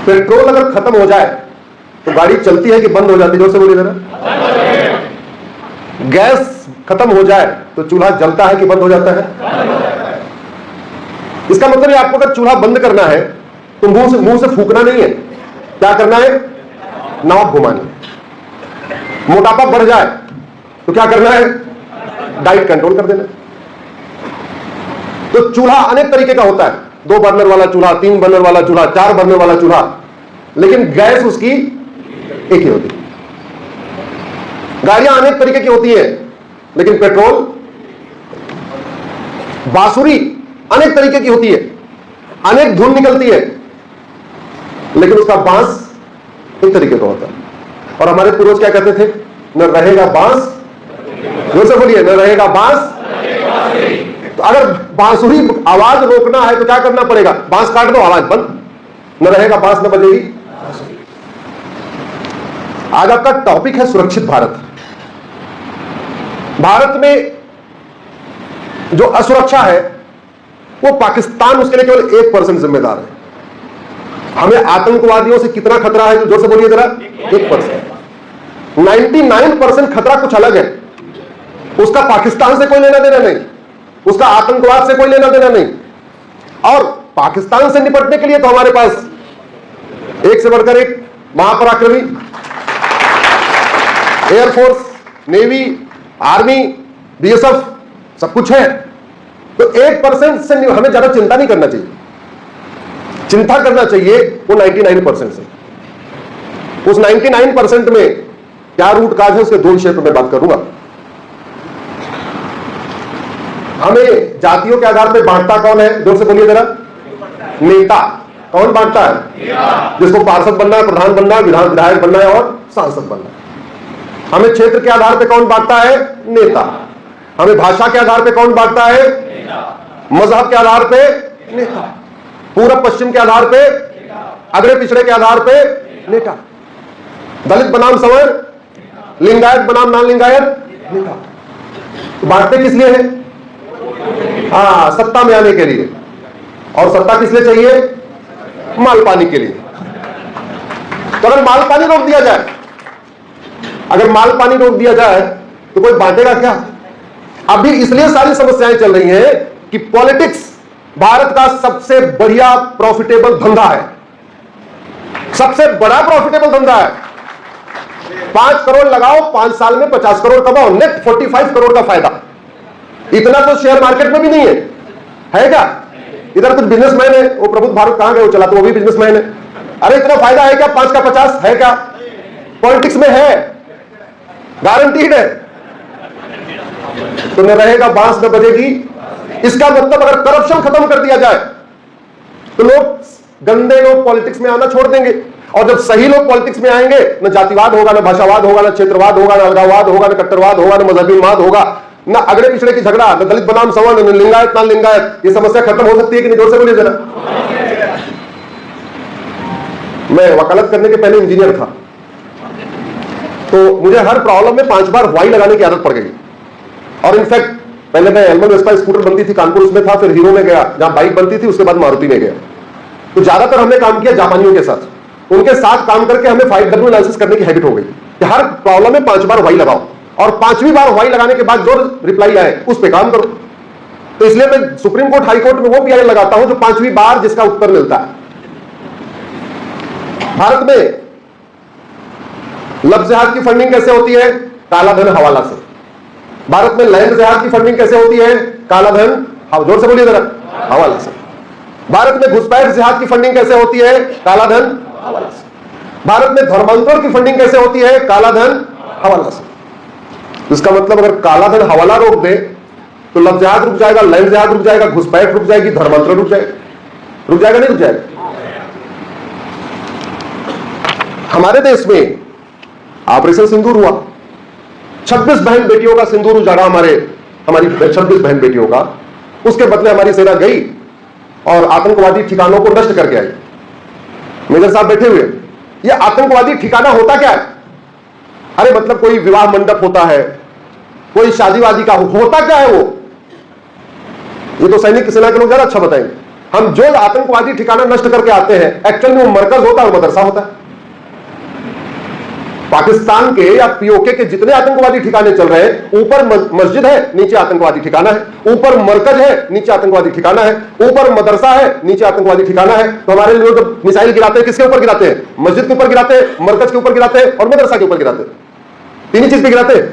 Petrol अगर खत्म हो जाए तो गाड़ी चलती है कि बंद हो जाती है? जोर से बोलिए जरा। गैस खत्म हो जाए तो चूल्हा जलता है कि बंद हो जाता है? इसका मतलब है आपको अगर चूल्हा बंद करना है तो मुंह से फूकना नहीं है, क्या करना है? नॉब घुमानी। मोटापा बढ़ जाए तो क्या करना है? डाइट कंट्रोल कर देना। तो चूल्हा अनेक तरीके का होता है, 2 बर्नर वाला चूल्हा, 3 बर्नर वाला चूल्हा, 4 बर्नर वाला चूल्हा, लेकिन गैस उसकी एक ही होती है। गाड़ियां अनेक तरीके की होती है, लेकिन पेट्रोल, बांसुरी अनेक तरीके की होती है, अनेक धुन निकलती है, लेकिन उसका बांस एक तरीके का होता है। और हमारे पूर्वज क्या कहते थे? न रहेगा बांस, जोर से बोलिए, न रहेगा बांस। तो अगर बांसुरी आवाज रोकना है तो क्या करना पड़ेगा? बांस काट दो, आवाज बंद, न रहेगा बांस, न बजेगी। आज आपका टॉपिक है सुरक्षित भारत। भारत में जो असुरक्षा है वो पाकिस्तान उसके लिए केवल 1% जिम्मेदार है। हमें आतंकवादियों से कितना खतरा है? जोर से बोलिए जरा। 1%। 99% खतरा कुछ अलग है। उसका पाकिस्तान से कोई लेना देना नहीं, उसका आतंकवाद से कोई लेना देना नहीं। और पाकिस्तान से निपटने के लिए तो हमारे पास एक से बढ़कर एक महापराक्रमी एयरफोर्स, नेवी, आर्मी, बीएसएफ सब कुछ है। तो 1% से हमें ज्यादा चिंता नहीं करना चाहिए। चिंता करना चाहिए वो 99% से। उस 99% में क्या रूट काज है उसके 2 विषय पर मैं बात करूंगा। हमें जातियों के आधार पर बांटता कौन है? जोर से बोलिए जरा। नेता। कौन बांटता है? जिसको पार्षद बनना है, प्रधान बनना है, विधायक बनना है और सांसद बनना है। हमें क्षेत्र के आधार पर कौन बांटता है? नेता। हमें भाषा के आधार पर कौन बांटता है? मजहब के आधार पर नेता। पूरब पश्चिम के आधार पे, अगड़े पिछड़े के आधार पे नेता। दलित बनाम सवर्ण, लिंगायत बनाम नॉन लिंगायत, नेता। तो बांटते किस लिए है? हाँ, सत्ता में आने के लिए। और सत्ता किस लिए चाहिए? माल पानी के लिए। तो अगर माल पानी रोक दिया जाए, अगर माल पानी रोक दिया जाए तो कोई बांटेगा क्या? अभी इसलिए सारी समस्याएं चल रही हैं कि पॉलिटिक्स भारत का सबसे बढ़िया प्रॉफिटेबल धंधा है, सबसे बड़ा प्रॉफिटेबल धंधा है। 5 करोड़ लगाओ, 5 साल में 50 करोड़ कमाओ, नेट 45 करोड़ का फायदा। इतना तो शेयर मार्केट में भी नहीं है क्या? इधर कुछ बिजनेसमैन है, वो प्रबुद्ध भारत कहां गए, वो चला तो वो भी बिजनेसमैन है। अरे इतना फायदा है क्या? 5 का 50 है क्या? पॉलिटिक्स में है, गारंटीड है। तो न रहेगा बांस, न बजेगी। इसका मतलब अगर करप्शन खत्म कर दिया जाए तो लोग, गंदे लोग पॉलिटिक्स में आना छोड़ देंगे। और जब सही लोग पॉलिटिक्स में आएंगे, न जातिवाद होगा, न भाषावाद होगा, न क्षेत्रवाद होगा, न अलगाववाद होगा, न कट्टरवाद होगा, न मजहबीवाद होगा, न अगड़े पिछड़े की झगड़ा, न दलित बनाम सवर्ण, न लिंगायत नॉन लिंगायत। ये समस्या खत्म हो सकती है कि नहीं? जोर से बोलिए जरा। मैं वकालत करने के पहले इंजीनियर था, तो मुझे हर प्रॉब्लम में 5 बार वाई लगाने की आदत पड़ गई। और इनफैक्ट पहले मैं एल्मन वेस्पा स्कूटर बनती थी कानपुर, उसमें था, फिर हीरो में गया, जहां बाइक बनती थी, उसके बाद मारुति में गया। तो ज्यादातर हमने काम किया जापानियों के साथ। उनके साथ काम करके हमें 5W एनालिसिस करने की हैबिट हो गई कि हर प्रॉब्लम में 5 बार वाई लगाओ, और 5वीं बार वाई लगाने के बाद जो रिप्लाई आए उस पर काम करो। तो इसलिए मैं सुप्रीम कोर्ट, हाई कोर्ट में वो पीआई लगाता हूं जो 5वीं बार जिसका उत्तर मिलता है। भारत में लफ्ज जहाज की फंडिंग कैसे होती है? काला धन हवाला से। भारत में लैंड जहाज की फंडिंग कैसे होती है? काला धन, जोर से बोलिए जरा, हवाला से। भारत में घुसपैठ जहाज की फंडिंग कैसे होती है? काला धन, हवाला से। भारत में धर्मांतरण की फंडिंग कैसे होती है? काला धन, हवाला से। इसका मतलब अगर काला धन हवाला रोक दे तो लफ्ज जहाज रुक जाएगा, लैंड जहाज रुक जाएगा, घुसपैठ रुक जाएगी, धर्मांतरण रुक जाएगा। रुक जाएगा नहीं रुक जाएगा? हमारे देश में ऑपरेशन सिंदूर हुआ, 26 बहन बेटियों का सिंदूर उजाड़ा, हमारी 26 बहन बेटियों का। उसके बदले हमारी सेना गई और आतंकवादी ठिकानों को नष्ट करके आई। मेजर साहब बैठे हुए, ये आतंकवादी ठिकाना होता क्या है? अरे मतलब कोई विवाह मंडप होता है, कोई शादी वादी का होता क्या है वो? ये तो सैनिक सेना के लोग ज्यादा अच्छा बताएंगे। हम जो आतंकवादी ठिकाना नष्ट करके आते हैं, एक्चुअल में वो मरकज होता है, वो मदरसा होता है। पाकिस्तान के या पीओके के जितने आतंकवादी ठिकाने चल रहे हैं, ऊपर मस्जिद है, नीचे आतंकवादी ठिकाना है, ऊपर मरकज है, नीचे आतंकवादी ठिकाना है, ऊपर मदरसा है, नीचे आतंकवादी ठिकाना है। तो हमारे लोग मिसाइल गिराते हैं, किसके ऊपर गिराते हैं? मस्जिद के ऊपर गिराते हैं, मरकज के ऊपर गिराते हैं और मदरसा के ऊपर गिराते हैं। तीन ही चीज पे गिराते हैं।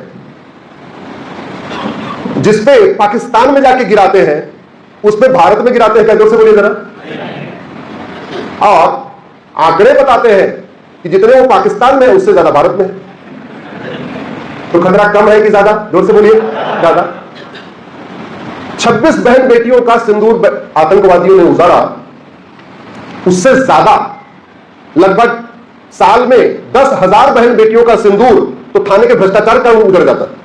जिसपे पाकिस्तान में जाके गिराते हैं, उस पे भारत में गिराते हैं क्या? जोर से बोलिए जरा। और आंकड़े बताते हैं कि जितने वो पाकिस्तान में है, उससे ज्यादा भारत में है। तो खतरा कम है कि ज्यादा? जोर से बोलिए। ज्यादा। 26 बहन बेटियों का सिंदूर आतंकवादियों ने उजाड़ा, उससे ज्यादा लगभग साल में 10,000 बहन बेटियों का सिंदूर तो थाने के भ्रष्टाचार का उजड़ जाता है।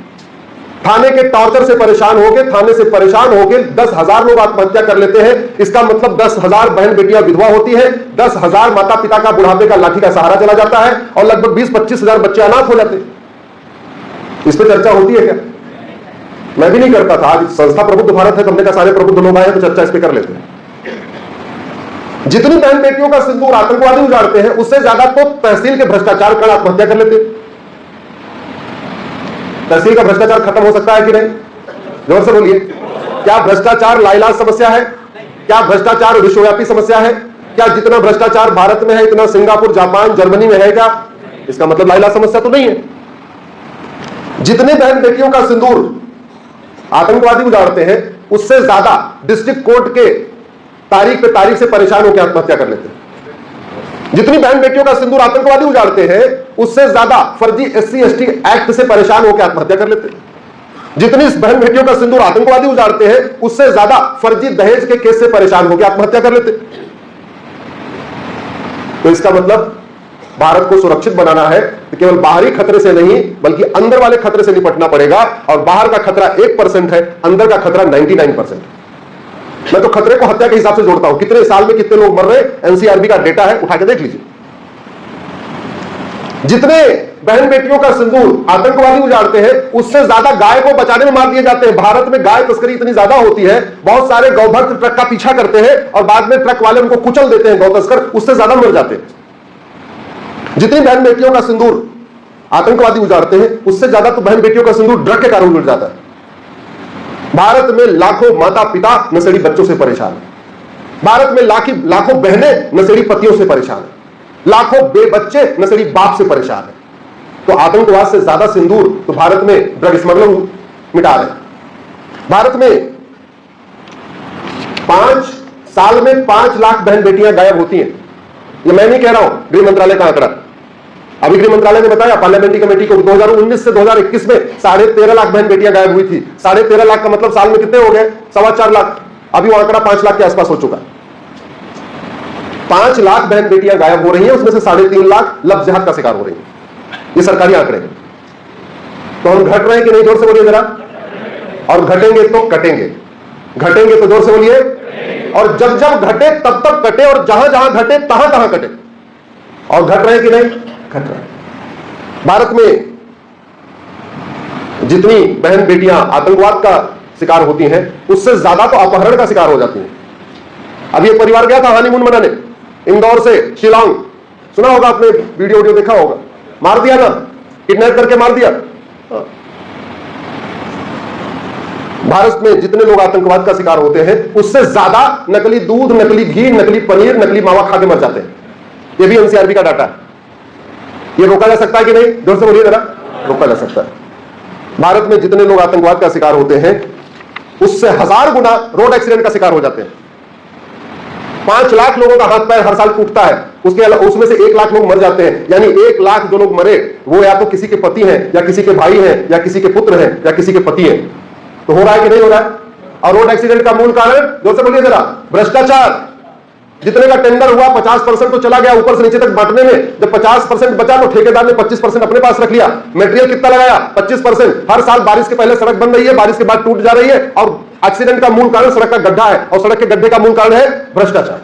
थाने के टॉर्चर से परेशान होकर, थाने से परेशान होकर 10,000 लोग आत्महत्या कर लेते हैं। इसका मतलब 10,000 बहन बेटियां विधवा होती है, 10,000 माता पिता का बुढ़ापे का लाठी का सहारा चला जाता है और लगभग 20-25 हजार बच्चे अनाथ हो जाते हैं। इस पर चर्चा होती है क्या? मैं भी नहीं करता था। आज संस्था प्रबुद्ध भारत है, तो हमने कहा सारे प्रबुद्ध लोग आए तो चर्चा इस पर कर लेते हैं। जितनी बहन बेटियों का सिंदूर आतंकवादी उजाड़ते हैं, उससे ज्यादा तो तहसील के भ्रष्टाचार कर आत्महत्या कर लेते हैं। तहसील का भ्रष्टाचार खत्म हो सकता है कि नहीं? जोर से बोलिए। क्या भ्रष्टाचार लाइलाज समस्या है? क्या भ्रष्टाचार विश्वव्यापी समस्या है? क्या जितना भ्रष्टाचार भारत में है, इतना सिंगापुर, जापान, जर्मनी में है क्या? इसका मतलब लाइलाज समस्या तो नहीं है। जितने बहन बेटियों का सिंदूर आतंकवादी उजाड़ते हैं, उससे ज्यादा डिस्ट्रिक्ट कोर्ट के तारीख पे तारीख से परेशान होकर आत्महत्या कर लेते हैं। जितनी बहन बेटियों का सिंदूर आतंकवादी उजाड़ते हैं, उससे ज्यादा फर्जी SC/ST एक्ट से परेशान होकर आत्महत्या कर लेते हैं। जितनी बहन बेटियों का सिंदूर आतंकवादी उजाड़ते हैं, उससे ज्यादा फर्जी दहेज के केस से परेशान होकर आत्महत्या कर लेते हैं। तो इसका मतलब भारत को सुरक्षित बनाना है तो केवल बाहरी खतरे से नहीं, बल्कि अंदर वाले खतरे से निपटना पड़ेगा। और बाहर का खतरा 1% है, अंदर का खतरा 99%। मैं तो खतरे को हत्या के हिसाब से जोड़ता हूं। कितने साल में कितने लोग मर रहे, NCRB का डेटा है, उठा के देख लीजिए। जितने बहन बेटियों का सिंदूर आतंकवादी उजाड़ते हैं, उससे ज्यादा गाय को बचाने में मार दिए जाते हैं। भारत में गाय तस्करी इतनी ज्यादा होती है, बहुत सारे गौभक्त ट्रक का पीछा करते हैं और बाद में ट्रक वाले उनको कुचल देते हैं, गौ तस्कर, उससे ज्यादा मर जाते हैं। जितनी बहन बेटियों का सिंदूर आतंकवादी उजाड़ते हैं, उससे ज्यादा तो बहन बेटियों का सिंदूर ड्रग के कारण उड़ जाता है। भारत में लाखों माता पिता नशेड़ी बच्चों से परेशान है। भारत में लाखों बहनें नशेड़ी पतियों से परेशान है। लाखों बेबच्चे नशेड़ी बाप से परेशान है। तो आतंकवाद से ज्यादा सिंदूर तो भारत में ड्रग स्मगलर मिटा रहे हैं। भारत में 5 साल में 5 लाख बहन बेटियां गायब होती हैं। ये मैं नहीं कह रहा हूं, गृह मंत्रालय का आंकड़ा। अभी गृह मंत्रालय ने बताया पार्लियामेंट्री कमेटी को 2019 से 2021 में 13.5 लाख बहन बेटियां गायब हुई थी। 13.5 लाख का मतलब साल में कितने हो गए? 4.25 लाख। अभी वो आंकड़ा 5 लाख के आसपास हो चुका है। 5 लाख बहन बेटियां गायब हो रही हैं, उसमें से 3.5 लाख लव जिहाद का शिकार हो रही हैं। ये सरकारी आंकड़े हैं। तो हम घट रहे हैं कि नहीं? जोर से बोलिए जरा। और घटेंगे तो कटेंगे, घटेंगे तो जोर से बोलिए। और जब जब घटे तब तब कटे, और जहां जहां घटे तहां तहां कटे। और घट रहे हैं कि नहीं? घट रहे हैं। भारत में जितनी बहन बेटियां आतंकवाद का शिकार होती हैं, उससे ज्यादा तो अपहरण का शिकार हो जाती हैं। अभी एक परिवार गया था हनीमून मनाने, इंदौर से शिलांग, सुना होगा आपने, वीडियो देखा होगा। मार दिया ना, किडनैप करके मार दिया। भारत में जितने लोग आतंकवाद का शिकार होते हैं, उससे ज्यादा नकली दूध, नकली घी, नकली पनीर, नकली मावा खा के मर जाते हैं। यह भी NCRB का डाटा है। यह रोका जा सकता है कि नहीं? जोर से बोलिए जरा। रोका जा सकता है। भारत में जितने लोग आतंकवाद का शिकार होते हैं, उससे 1000 गुना रोड एक्सीडेंट का शिकार हो जाते हैं। 5 लाख लोगों का हाथ पैर हर साल टूटता है, उसमें से 1 लाख लोग मर जाते हैं। यानी 1 लाख जो लोग मरे, वो या तो किसी के पति हैं, या किसी के भाई हैं, या किसी के पुत्र हैं, या किसी के पति हैं। तो हो रहा है कि नहीं हो रहा है? और रोड एक्सीडेंट का मूल कारण, जोर से बोलिए जरा, भ्रष्टाचार। जितने का टेंडर हुआ 50% तो चला गया ऊपर से नीचे तक बांटने में। जब 50% बचा तो ठेकेदार ने 25% अपने पास रख लिया। मटेरियल कितना लगाया? 25%। हर साल बारिश के पहले सड़क बन रही है, बारिश के बाद टूट जा रही है। और एक्सीडेंट का मूल कारण सड़क का गड्ढा है, और सड़क के गड्ढे का मूल कारण है भ्रष्टाचार।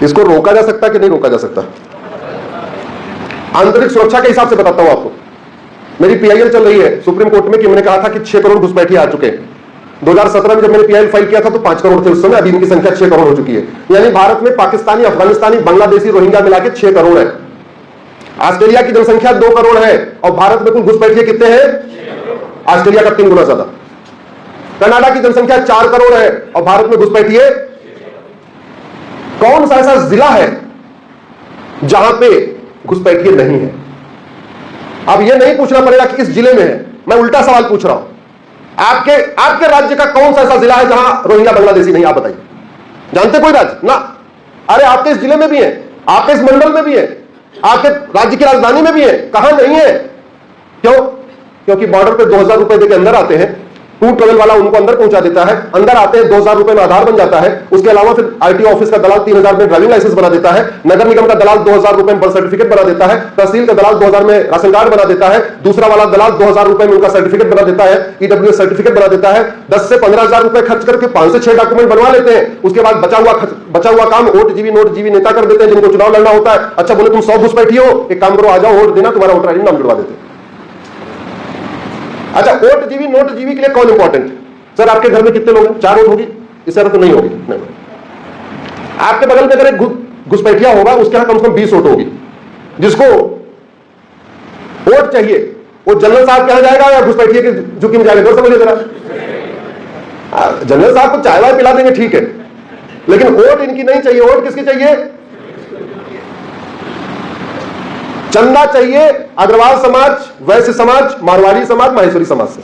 इसको रोका जा सकता है कि नहीं रोका जा सकता? आंतरिक सुरक्षा के हिसाब से बताता हूं आपको। मेरी PIL चल रही है सुप्रीम कोर्ट में कि मैंने कहा था कि 6 करोड़ घुसपैठिए आ चुके हैं। 2017 में जब मैंने पीआईएल फाइल किया था तो 5 करोड़ थे उस समय, अभी इनकी संख्या 6 करोड़ हो चुकी है। यानी भारत में पाकिस्तानी, अफगानिस्तानी, बांग्लादेशी, रोहिंग्या मिला के 6 करोड़ है। ऑस्ट्रेलिया की जनसंख्या 2 करोड़ है और भारत में कुल घुसपैठिए कितने हैं? ऑस्ट्रेलिया का 3 गुना ज्यादा। कनाडा की जनसंख्या 4 करोड़ है और भारत में घुसपैठिए। कौन सा ऐसा जिला है जहां पे घुसपैठिए नहीं है? अब यह नहीं पूछना पड़ेगा कि इस जिले में है, मैं उल्टा सवाल पूछ रहा हूं, आपके राज्य का कौन सा ऐसा जिला है जहां रोहिंग्या बांग्लादेशी नहीं? आप बताइए, जानते कोई राज्य ना? अरे आपके इस जिले में भी है, आपके इस मंडल में भी है, आपके राज्य की राजधानी में भी है, कहां नहीं है? क्यों? क्योंकि बॉर्डर पे 2000 रुपए देके अंदर आते हैं, टूर ट्रेवल वाला उनको अंदर पहुंचा देता है, अंदर आते हैं 2000 रुपए में आधार बन जाता है, उसके अलावा फिर आरटीओ ऑफिस का दलाल 3000 में ड्राइविंग लाइसेंस बना देता है, नगर निगम का दलाल 2000 रुपए में बर्थ सर्टिफिकेट बना देता है, तहसील का दलाल 2000 में राशन कार्ड बना देता है, दूसरा वाला दलाल 2000 रुपए में उनका सर्टिफिकेट बना देता है, ईडब्ल्यूएस सर्टिफिकेट बना देता है। 10 से 15,000 रुपए खर्च करके 5 से 6 डॉक्यूमेंट बनवा लेते हैं। उसके बाद बचा हुआ काम वोट जीवी नोट जीवी नेता कर देते हैं जिनको चुनाव लड़ना होता है। अच्छा बोले तुम 100 घुसपैठी हो, एक काम करो, आ जाओ वोट देना, तुम्हारा वोटर आईडी नाम जुड़वा देते हैं। अच्छा, वोट जीवी नोट जीवी के लिए कौन इंपॉर्टेंट? सर आपके घर में कितने लोग हैं? 4 वोट होगी, इस तरह तो नहीं होगी। नहीं, आपके बगल में अगर एक घुसपैठिया होगा, उसके यहां कम से कम 20 वोट होगी। जिसको वोट चाहिए वो जनरल साहब के यहां जाएगा या घुसपैठिया के झुकी में जाएगा? समझिए जरा, जनरल साहब को चाय वाय पिला देंगे ठीक है, लेकिन वोट इनकी नहीं चाहिए। वोट किसकी चाहिए? चंदा चाहिए अग्रवाल समाज, वैश्य समाज, मारवाड़ी समाज, माहेश्वरी समाज से,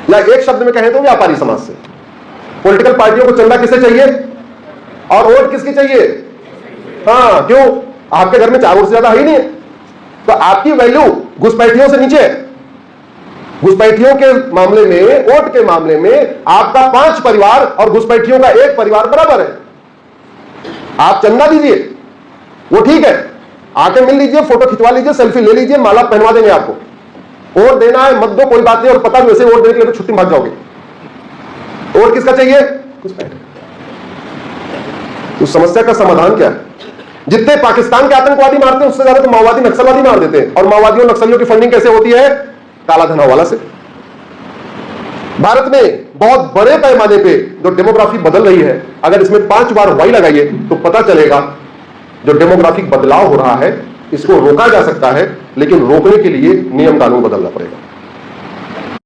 या एक शब्द में कहें तो व्यापारी समाज से। पॉलिटिकल पार्टियों को चंदा किससे चाहिए और वोट किसकी चाहिए? हाँ, क्यों? आपके घर में 4 वोट से ज्यादा है ही नहीं है, तो आपकी वैल्यू घुसपैठियों से नीचे है। घुसपैठियों के मामले में, वोट के मामले में आपका 5 परिवार और घुसपैठियों का 1 परिवार बराबर है। आप चंदा दीजिए, वो ठीक है, आके मिल लीजिए, फोटो खिंचवा लीजिए, सेल्फी ले लीजिए, माला पहनवा देंगे आपको। वोट देना है मत दो, कोई बात नहीं, और पता भी वैसे वोट देने के लिए तो छुट्टी भाग जाओगे। वोट किसका चाहिए? तो समस्या का समाधान क्या है? जितने पाकिस्तान के आतंकवादी मारते हैं उससे ज्यादा तो माओवादी नक्सलवादी मार देते हैं। और माओवादियों नक्सलियों की फंडिंग कैसे होती है? काला धन हवाला से। भारत में बहुत बड़े पैमाने पे जो डेमोग्राफी बदल रही है, अगर इसमें 5 बार वाई लगाइए तो पता चलेगा जो डेमोग्राफिक बदलाव हो रहा है इसको रोका जा सकता है, लेकिन रोकने के लिए नियम कानून बदलना पड़ेगा।